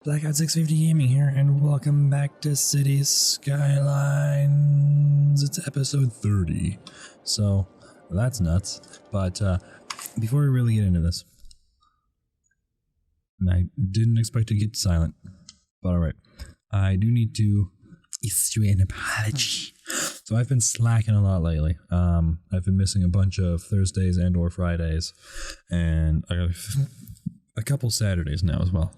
Blackout 650 Gaming here, and welcome back to City Skylines. It's episode 30, so that's nuts. But before we really get into this, and I didn't expect to get silent, but alright, I do need to issue an apology. So I've been slacking a lot lately. I've been missing a bunch of Thursdays and or Fridays, and I got a couple Saturdays now as well.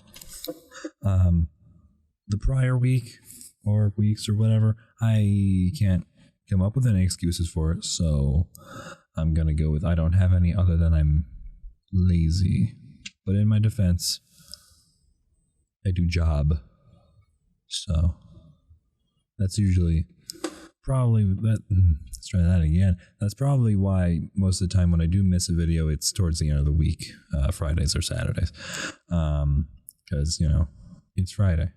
The prior week or weeks or whatever, I can't come up with any excuses for it, so I'm gonna go with I don't have any other than I'm lazy. But in my defense, I do job, so that's usually probably that. Let's try that again. That's probably why most of the time when I do miss a video, it's towards the end of the week, Fridays or Saturdays, because it's Friday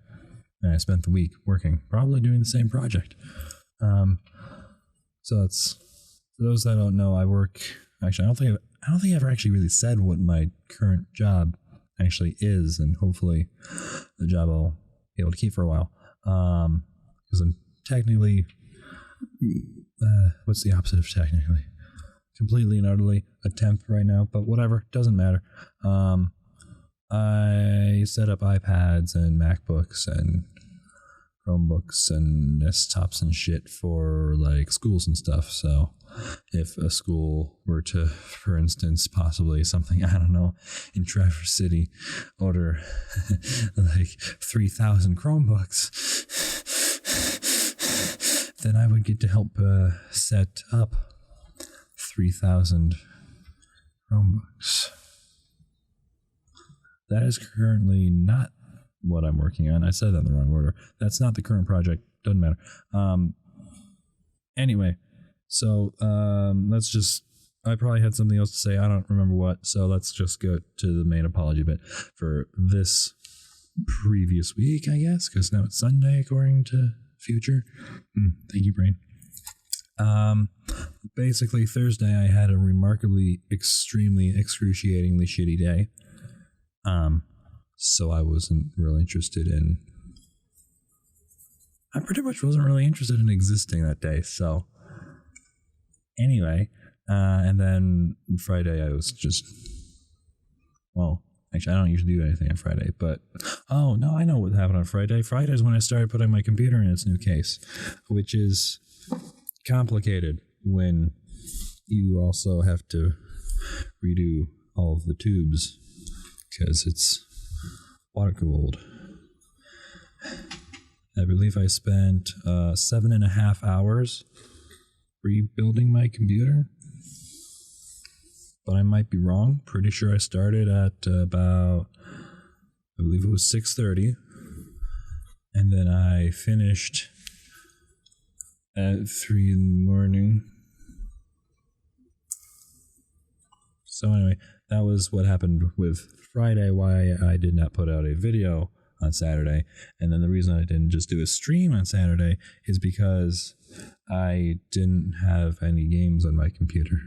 and I spent the week working, probably doing the same project. So it's, for those that don't know, I work. Actually, I don't think I ever actually really said what my current job actually is, and hopefully the job I'll be able to keep for a while. Because I'm technically, what's the opposite of technically? Completely and utterly a temp right now, but whatever, doesn't matter. I set up iPads and MacBooks and Chromebooks and desktops and shit for like schools and stuff. So if a school were to, for instance, possibly something, I don't know, in Traverse City, order like 3,000 Chromebooks, then I would get to help set up 3,000 Chromebooks. That is currently not what I'm working on. I said that in the wrong order. That's not the current project. Doesn't matter. Anyway, so let's just... I probably had something else to say. I don't remember what. So let's just go to the main apology bit for this previous week, I guess, because now it's Sunday according to Future. Thank you, brain. Basically, Thursday I had a remarkably, extremely, excruciatingly shitty day. So I wasn't really interested in... I pretty much wasn't really interested in existing that day, so... Anyway, and then Friday I was just... Well, actually I don't usually do anything on Friday, but... Oh, no, I know what happened on Friday. Friday is when I started putting my computer in its new case, which is complicated when you also have to redo all of the tubes, because it's water-cooled. I believe I spent 7.5 hours rebuilding my computer, but I might be wrong. Pretty sure I started at about, I believe it was 6:30, and then I finished at 3 in the morning. So anyway, that was what happened with Friday, why I did not put out a video on Saturday. And then the reason I didn't just do a stream on Saturday is because I didn't have any games on my computer,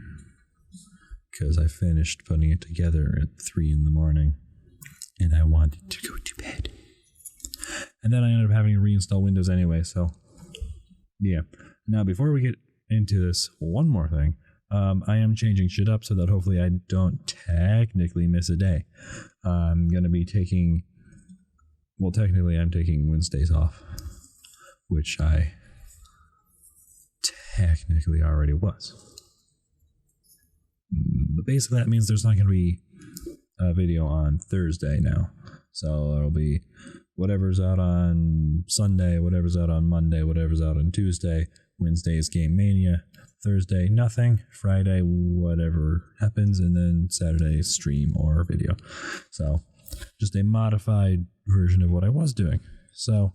because I finished putting it together at 3 in the morning and I wanted to go to bed. And then I ended up having to reinstall Windows anyway, so yeah. Now, before we get into this, one more thing. I am changing shit up so that hopefully I don't technically miss a day. I'm going to be taking... Well, technically I'm taking Wednesdays off, which I technically already was. But basically that means there's not going to be a video on Thursday now. So there'll be whatever's out on Sunday, whatever's out on Monday, whatever's out on Tuesday. Wednesday is Game Mania. Thursday, nothing. Friday, whatever happens. And then Saturday, stream or video. So, just a modified version of what I was doing. So,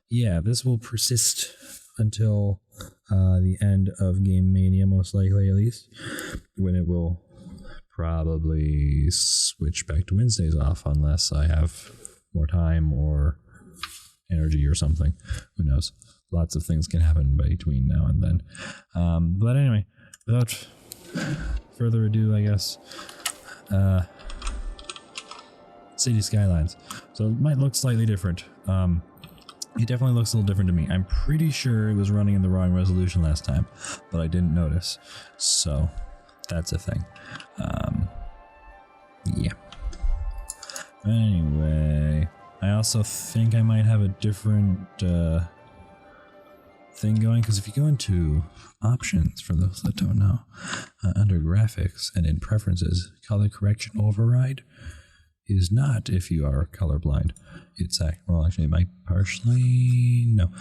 yeah, this will persist until the end of Game Mania, most likely at least. When it will probably switch back to Wednesdays off, unless I have more time or energy or something. Who knows? Lots of things can happen between now and then. But anyway, without further ado, I guess, City Skylines. So it might look slightly different. It definitely looks a little different to me. I'm pretty sure it was running in the wrong resolution last time, but I didn't notice. So that's a thing. Yeah. Anyway, I also think I might have a different thing going, because if you go into options, for those that don't know, under graphics and in preferences, color correction override is not if you are colorblind. It's well, actually, it might partially no.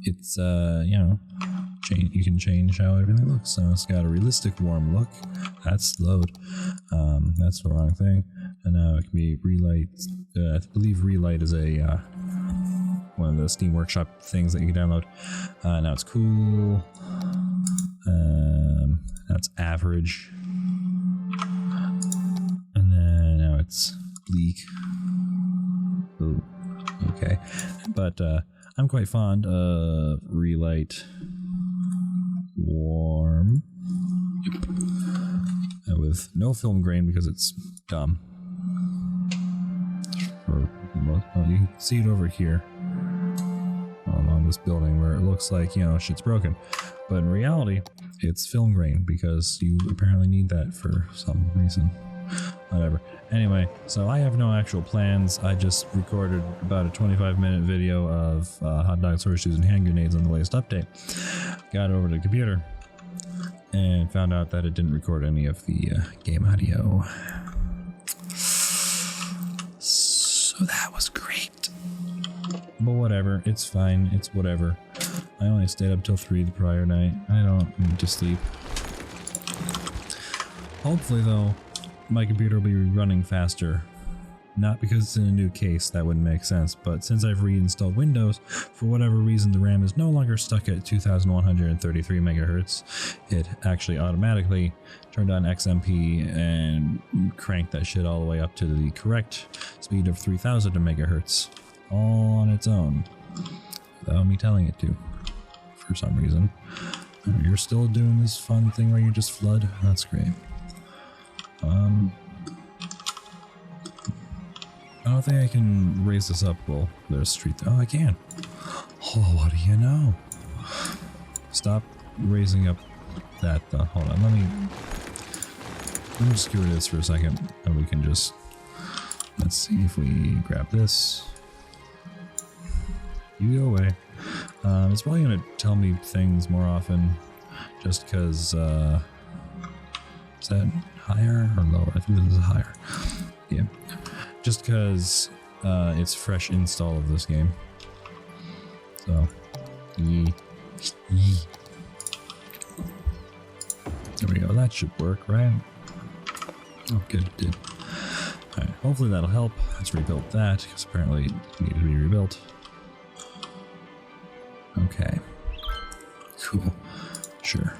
It's you know, you can change how everything looks. So it's got a realistic warm look. That's slowed. That's the wrong thing. And now it can be relight. I believe relight is a one of the Steam Workshop things that you can download. Now it's cool. That's average. And then now it's bleak. Ooh, okay. But I'm quite fond of relight warm. Yep. With no film grain because it's dumb. Well, you can see it over here along this building where it looks like, you know, shit's broken. But in reality, it's film grain because you apparently need that for some reason. Whatever. Anyway, so I have no actual plans. I just recorded about a 25-minute video of hot dogs, horseshoes, and hand grenades on the latest update. Got it over to the computer and found out that it didn't record any of the game audio. So that was great. But whatever, it's fine, it's whatever. I only stayed up till 3 the prior night. I don't need to sleep. Hopefully though, my computer will be running faster. Not because it's in a new case, that wouldn't make sense, but since I've reinstalled Windows, for whatever reason the RAM is no longer stuck at 2133 megahertz. It actually automatically turned on XMP and cranked that shit all the way up to the correct speed of 3000 megahertz. All on its own. Without me telling it to. For some reason. You're still doing this fun thing where you just flood? That's great. I don't think I can raise this up. Well, there's street. Oh, I can. Oh, what do you know? Stop raising up that. Hold on. Let me just get rid of this for a second, and we can just. Let's see if we grab this. You go away. It's probably gonna tell me things more often, just because. Is that higher or lower? I think this is higher. Yeah. Just because it's fresh install of this game. So, yee. There we go. That should work, right? Oh, good, it did. Alright, hopefully that'll help. Let's rebuild that, because apparently it needed to be rebuilt. Okay. Cool. Sure.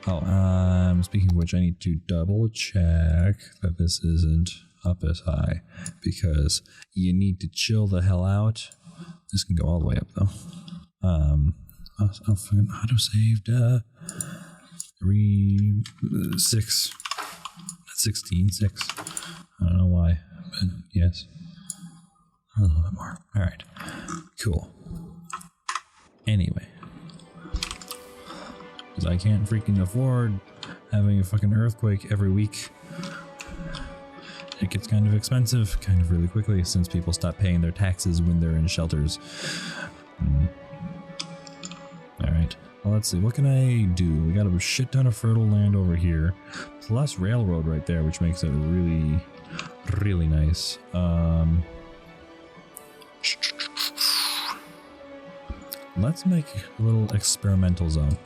Oh, speaking of which, I need to double check that this isn't up as high, because you need to chill the hell out. This can go all the way up though. I'll fucking auto-saved 6. That's 16, 6. I don't know why, but yes. A little bit more. Alright. Cool. Anyway. Because I can't freaking afford having a fucking earthquake every week. It gets kind of expensive, kind of really quickly, since people stop paying their taxes when they're in shelters. Alright, well, let's see, what can I do? We got a shit ton of fertile land over here, plus railroad right there, which makes it really, really nice. Let's make a little experimental zone.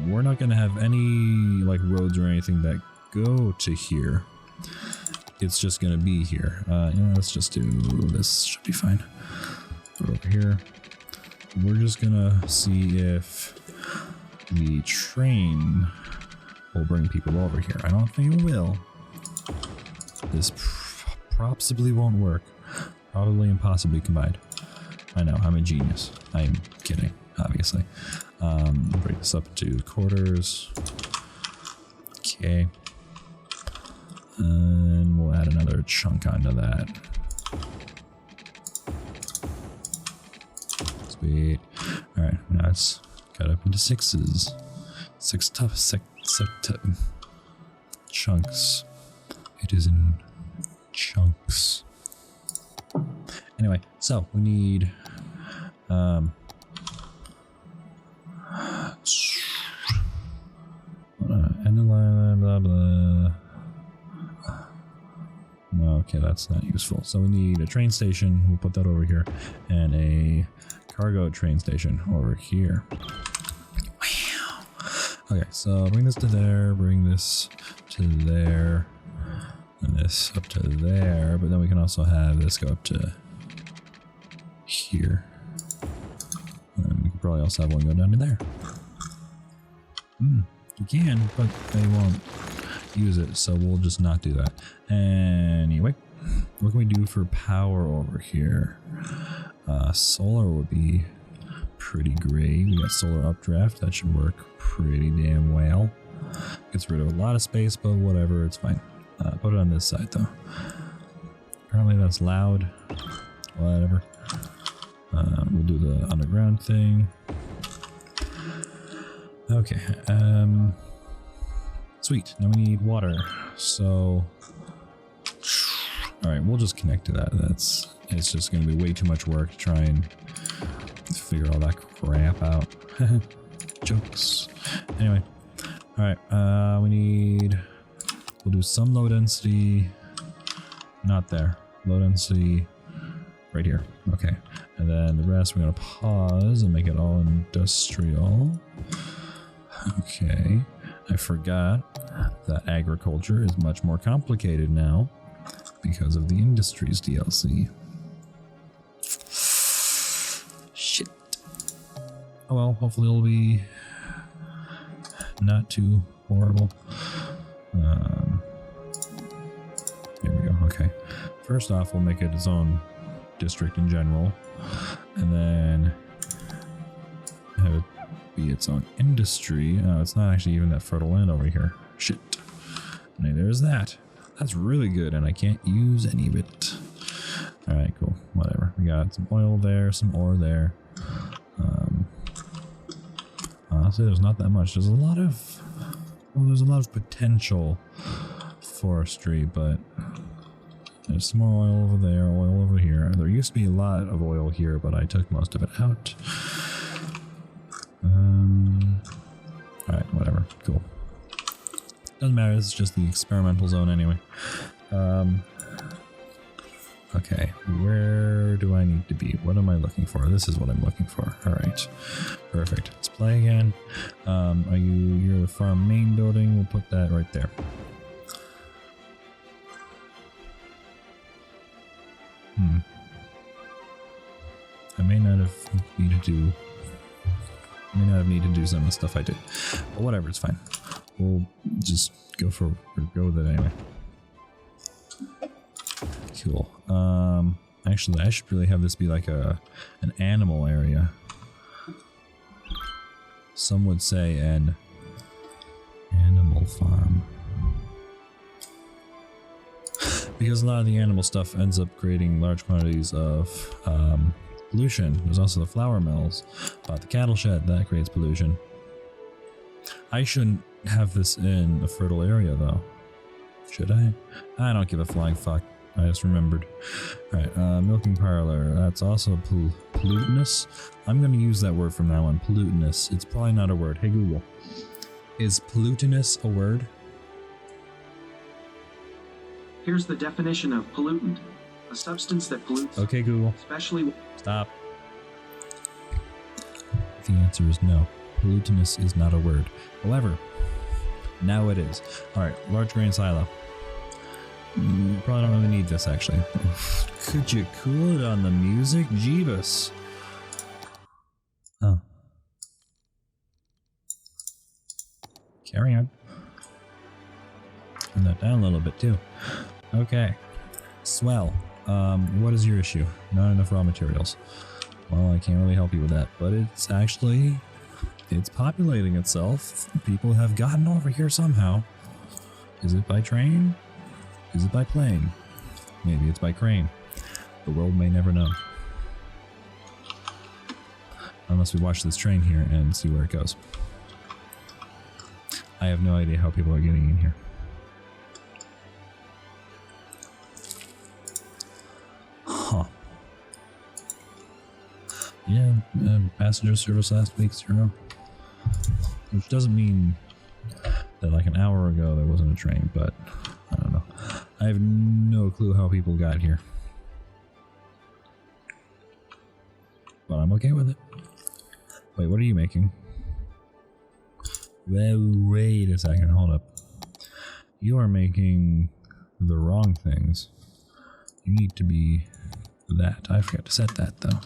We're not going to have any like roads or anything that go to here. It's just gonna be here. Let's just do this. Should be fine. Put it over here. We're just gonna see if the train will bring people over here. I don't think it will. This possibly won't work. Probably impossibly combined. I know, I'm a genius. I'm kidding, obviously. Break this up into quarters. Okay. And we'll add another chunk onto that. Sweet. Alright, now it's got up into sixes. Six chunks. It is in chunks. Anyway, so we need blah blah. Okay, that's not useful. So we need a train station. We'll put that over here, and a cargo train station over here. Wow. Okay, so bring this to there. Bring this to there. And this up to there. But then we can also have this go up to here. And we can probably also have one go down to there. You can, but they won't use it, so we'll just not do that. Anyway, what can we do for power over here? Solar would be pretty great. We got solar updraft. That should work pretty damn well. Gets rid of a lot of space, but whatever, it's fine. Put it on this side, though. Apparently that's loud. Whatever. We'll do the underground thing. Okay. Sweet. Now we need water. So, all right, we'll just connect to that. It's just going to be way too much work to try and figure all that crap out. Jokes. Anyway, all right. We'll do some low density. Not there. Low density right here. Okay. And then the rest we're going to pause and make it all industrial. Okay. I forgot that agriculture is much more complicated now because of the Industries DLC. Shit. Oh well, hopefully it'll be not too horrible. Here we go. Okay. First off, we'll make it its own district in general, and then have it be its own industry. Oh, it's not actually even that fertile land over here. Shit. And there's that. That's really good, and I can't use any of it. Alright, cool. Whatever. We got some oil there, some ore there. Honestly, there's not that much. There's a lot of potential forestry, but there's some more oil over there, oil over here. There used to be a lot of oil here, but I took most of it out. Alright, whatever. Cool. Doesn't matter, it's just the experimental zone anyway. Okay, where do I need to be? What am I looking for? This is what I'm looking for. Alright. Perfect. Let's play again. You're the farm main building. We'll put that right there. I may not have needed to do some of the stuff I did, but whatever, it's fine. We'll just go with it anyway. Cool. Actually, I should really have this be like an animal area. Some would say an animal farm. Because a lot of the animal stuff ends up creating large quantities of pollution. There's also the flour mills, but the cattle shed, that creates pollution. I shouldn't have this in a fertile area though. Should I? I don't give a flying fuck. I just remembered. Alright, milking parlor. That's also pollutinous. I'm going to use that word from now on. Pollutinous. It's probably not a word. Hey Google. Is pollutinous a word? Here's the definition of pollutant. A substance that pollutes. Okay, Google. Especially. Stop. The answer is no. Pollutinous is not a word. However, now it is. Alright, large grain silo. You probably don't really need this, actually. Could you cool it on the music? Jeebus. Oh. Carry on. Turn that down a little bit, too. Okay. Swell. What is your issue? Not enough raw materials. Well, I can't really help you with that, but it's populating itself. People have gotten over here somehow. Is it by train? Is it by plane? Maybe it's by crane. The world may never know. Unless we watch this train here and see where it goes. I have no idea how people are getting in here. Huh. Yeah, passenger service last week, 0. Which doesn't mean that like an hour ago there wasn't a train, but I don't know. I have no clue how people got here. But I'm okay with it. Wait, what are you making? Well, wait a second, hold up. You are making the wrong things. You need to be that. I forgot to set that though.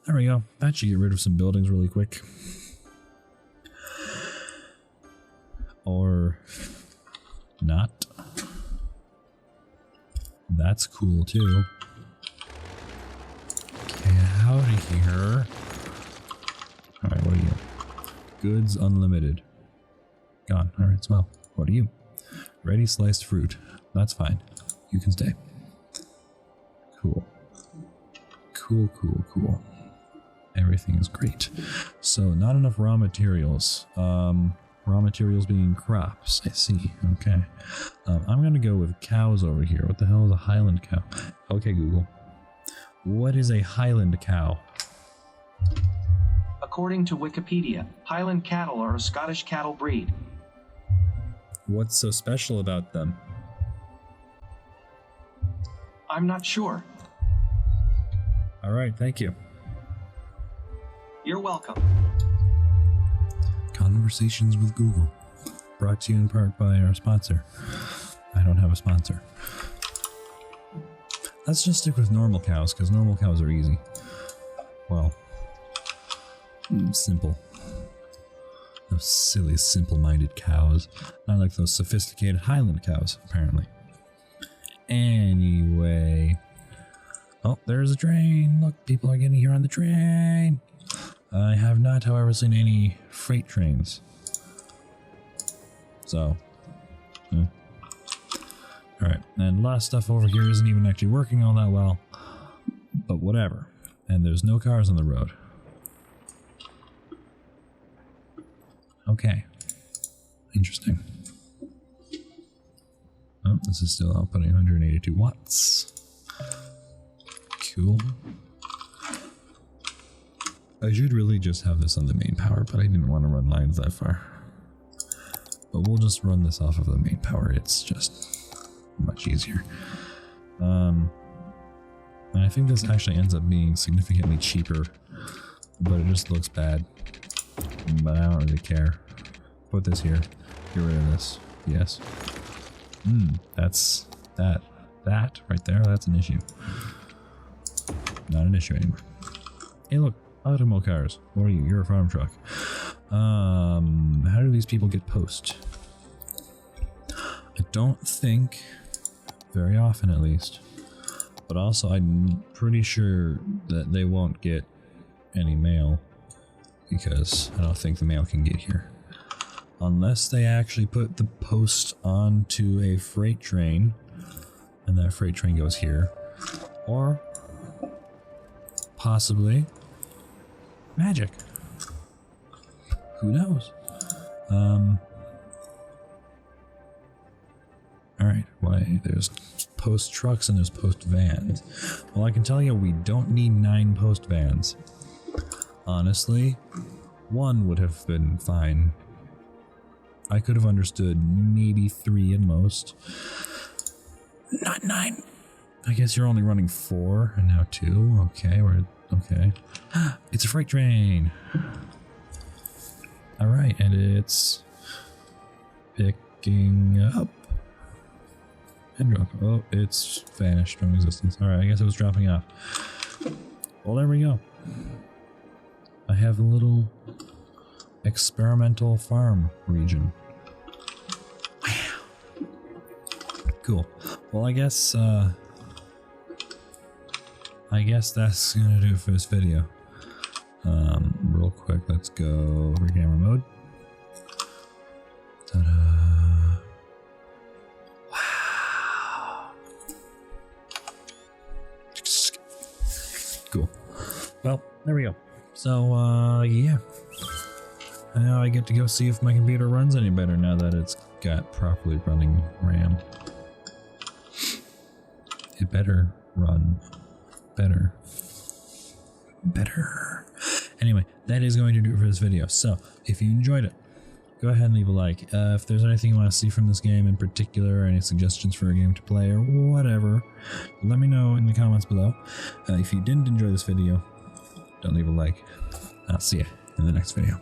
There we go. That should get rid of some buildings really quick. Or not. That's cool too. Get out of here. Alright, what are you? Goods unlimited. Gone. Alright, swell. What are you? Ready sliced fruit. That's fine. You can stay. Cool. Cool. Everything is great. So, not enough raw materials. Raw materials being crops. I see. Okay. I'm gonna go with cows over here. What the hell is a Highland cow? Okay, Google. What is a Highland cow? According to Wikipedia, Highland cattle are a Scottish cattle breed. What's so special about them? I'm not sure. Alright, thank you. You're welcome. Conversations with Google. Brought to you in part by our sponsor. I don't have a sponsor. Let's just stick with normal cows, because normal cows are easy. Well, simple. Those silly, simple-minded cows. Not like those sophisticated Highland cows, apparently. Anyway. Oh, there's a train. Look, people are getting here on the train. I have not, however, seen any freight trains. So. Alright, and a lot of stuff over here isn't even actually working all that well. But whatever. And there's no cars on the road. Okay. Interesting. Oh, this is still outputting 182 watts. Cool. I should really just have this on the main power, but I didn't want to run lines that far. But we'll just run this off of the main power. It's just much easier. And I think this actually ends up being significantly cheaper, but it just looks bad. But I don't really care. Put this here. Get rid of this. Yes. That's that. That right there, that's an issue. Not an issue anymore. Hey look, Automo cars. What are you? You're a farm truck. How do these people get post? I don't think very often, at least. But also, I'm pretty sure that they won't get any mail because I don't think the mail can get here. Unless they actually put the post onto a freight train and that freight train goes here. Or possibly magic. Who knows? Alright, why there's post trucks and there's post vans. Well, I can tell you we don't need 9 post vans. Honestly, 1 would have been fine. I could have understood maybe 3 at most. Not 9. I guess you're only running 4 and now 2. Okay, we're okay. It's a freight train. Alright, and it's picking up. And drop. Oh, it's vanished from existence. Alright, I guess it was dropping off. Well, there we go. I have a little experimental farm region. Wow. Cool. Well, I guess that's gonna do it for this video. Real quick, let's go over camera mode. Ta-da. Wow. Cool. Well, there we go. So, yeah. Now I get to go see if my computer runs any better now that it's got properly running RAM. It better run better. Better. Anyway, that is going to do it for this video. So, if you enjoyed it, go ahead and leave a like. If there's anything you want to see from this game in particular, or any suggestions for a game to play, or whatever, let me know in the comments below. If you didn't enjoy this video, don't leave a like. I'll see you in the next video.